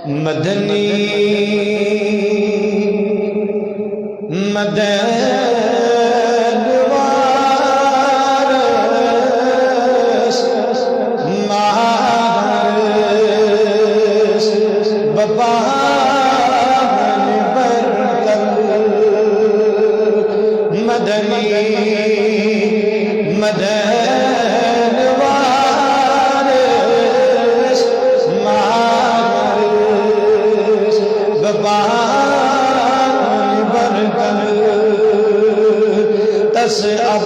मदनी मदनवारस मारस बबान बरकल मदनी मदनवारस मारस बबान बरकल तस अब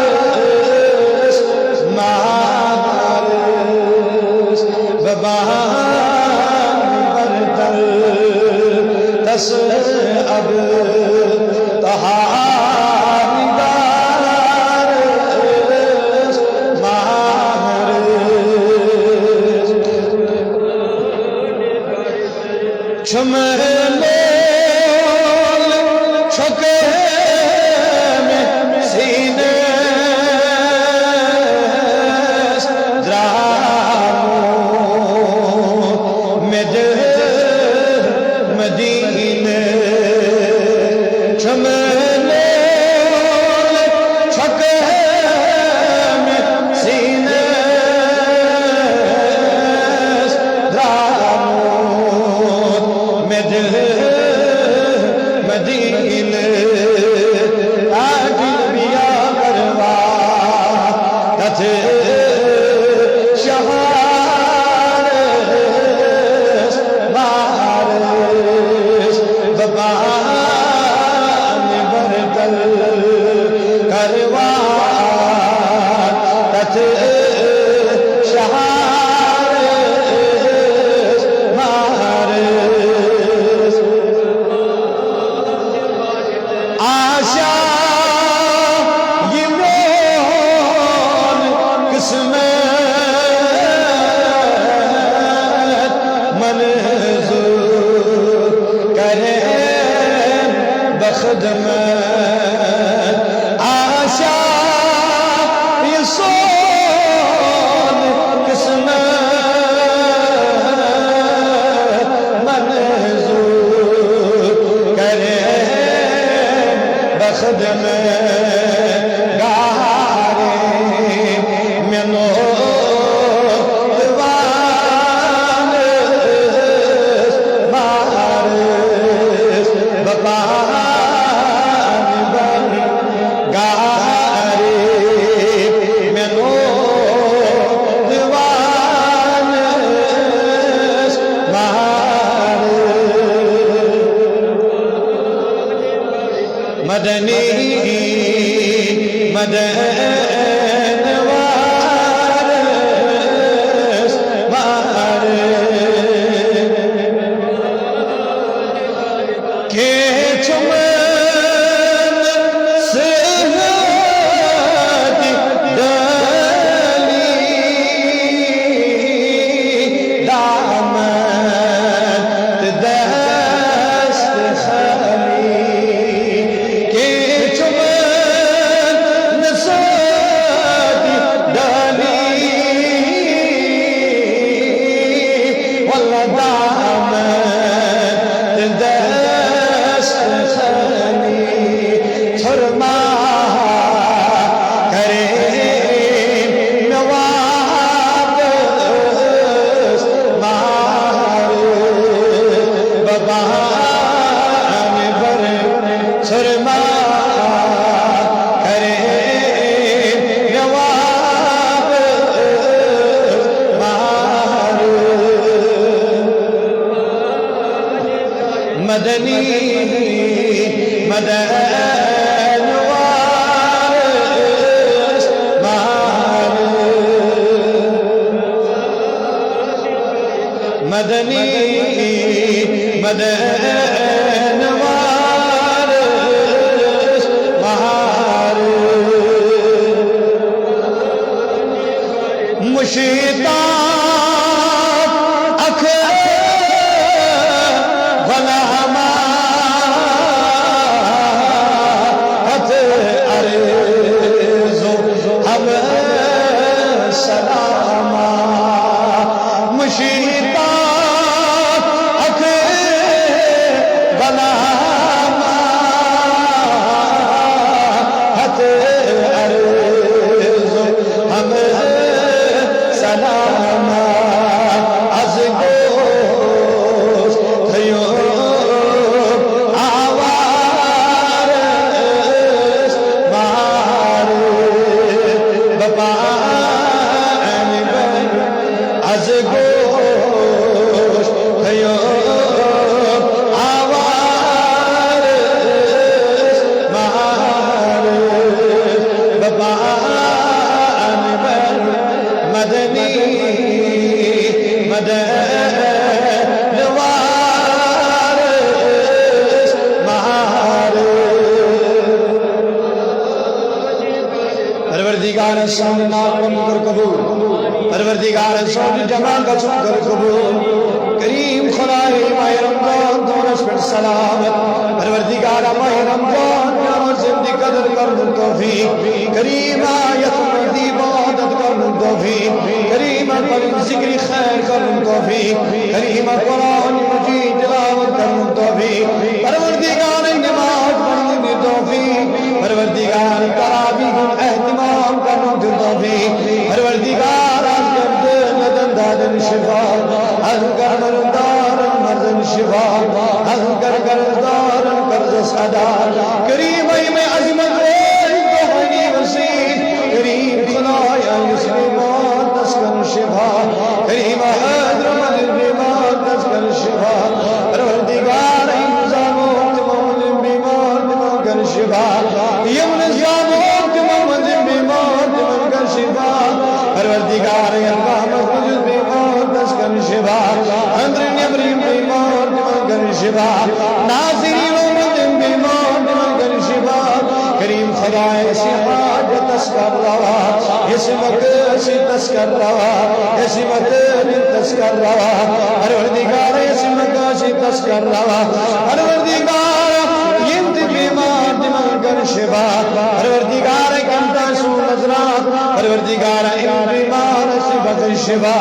तहानिगारस मारस बबान बरकल तस अब तहानिगारस मारस छमले छके में सीने द्रामो में मदीने छमले छके में सीने द्रामो में मदीने आदिल बिया करवा तथे शहारस मारस बबान बरकल करवा तथे शहारस मारस आशा ये मोल किस्मत मंजूर करे बखदमत आशा ये सोल किस्मत मंजूर करे बखदम गारे मेनो दीवानस मारस बबान बर गारे मेनो दीवानस मारस मदनी मदनवारस मारस के चमन सेहती डली दामन दस्त खली के चमन सेहती डली वल्ला दामन दस्त खली फरमा करे नवाबस मारस बबान बर फरमा करे नवाबस मारस मदनी मदनवारस मारस मदनी मदनवारस मारस मुशीताब अख भला हमारा अरे जो हम नवारिस महारे परवरदिगार सामने नाम कर कबूल परवरदिगार सामने जमा कर कबूल करीम खुदाए माह रमजान दोनों पर सलामत परवरदिगार माह रमजान और जिंदगी कदर कर तौफीक करीम आयत दी इबादत कर तौफीक करीम पर जिक्र खैर कर तौफीक करीम कुरान मजीद तिलावत कर तौफीक परवरदिगार नमाज पढ़ने की तौफीक परवरदिगार तरावीह का एहतमाम करने की तौफीक परवरदिगार दादन शिफा अलकर मरदारन मर्दन शिफा अलकर करदारन कर्ज सदा करीम में अजमत तोहनी वसील करीम खुदाया मुस्लिमान तस्कन शिफा करीम हजरत बीमार तस्कन शिफा परवरदिगार इंसानो तमाम बीमार तमकर शिफा यमन जानो तमाम बीमार तमकर शिफा परवरदिगार अल्लाह शिवा अंदर नबरी बीमार दिमगर शिवा नाज़रीन उम्मत बीमार दिमगर शिवा करीम खुदाए से हाजत तस्कर रवा इस वक्त से तस्कर रवा इस वक्त तस्कर रवा परवरदिगार इस वक्त से तस्कर रवा परवरदिगार यंत बीमार दिमगर शिवा परवरदिगार कंता सु नजरात परवरदिगार इन बीमार से बगल शिवा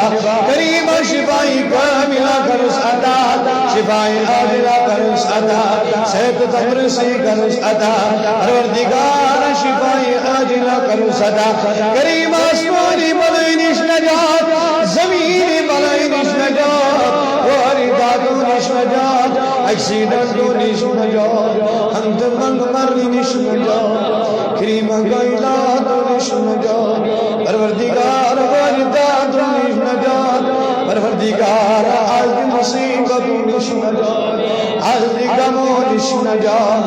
करीम शिफाई कामिला कर अदा शिफाई आमिला कर अदा सेहत तबर से कर अदा परवरदिगार शिफाई आजिला कर अदा करीम आसमानी बलैनिश नजात ज़मीनी बलैनिश नजात वारिदातु निश नजात एक्सीडेंटु निश नजात हमद मंग मरनी निश नजात करीम गैलातु निश नजात परवरदिगार वारिदातु निश नजात परवरदिगार आज मुसीबत निश नजात आज गमो निश नजात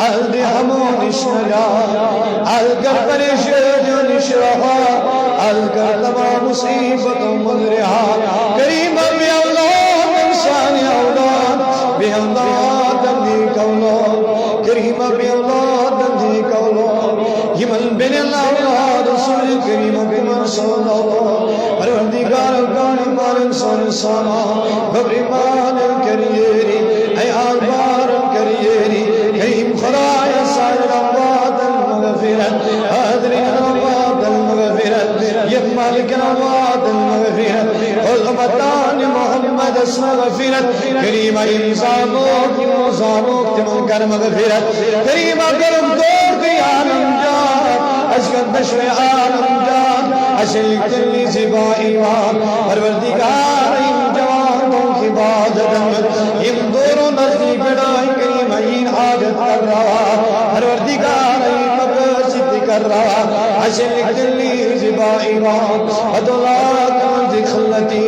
आज हमो निश नजात आज कर परेशानी निश रहा आज कर तमाम मुसीबतों मुजरिहा करीम बे औलाद इंसान औलाद बे औलाद नीक औलाद करीम बे औलाद नीक औलाद यमन बिन औलाद रसूल करीम बिमन सल्लल्लाहु परवरदिगार गाने मारन सोन सोना बबरी मानन करियेरी अयाल मारन करियेरी करीम खुदाया सायर अम्वाद मगफिरत हादरी अम्वाद मगफिरत ये मालिक अम्वाद मगफिरत उम्मतान मोहम्मद मगफिरत करीम इंसानो की मोजानो तिमन कर मगफिरत करीम करम तोड़ के आलम जा अशकत बशरे आलम जा अशल कली जिबा ईमान परवरदिगार इन जवानों की इबादत इन दोनों नजदीक बढ़ाई करीम इन हाजत कर रहा परवरदिगार इन मकसद कर रहा अशल कली जिबा ईमान अदला कमल खलती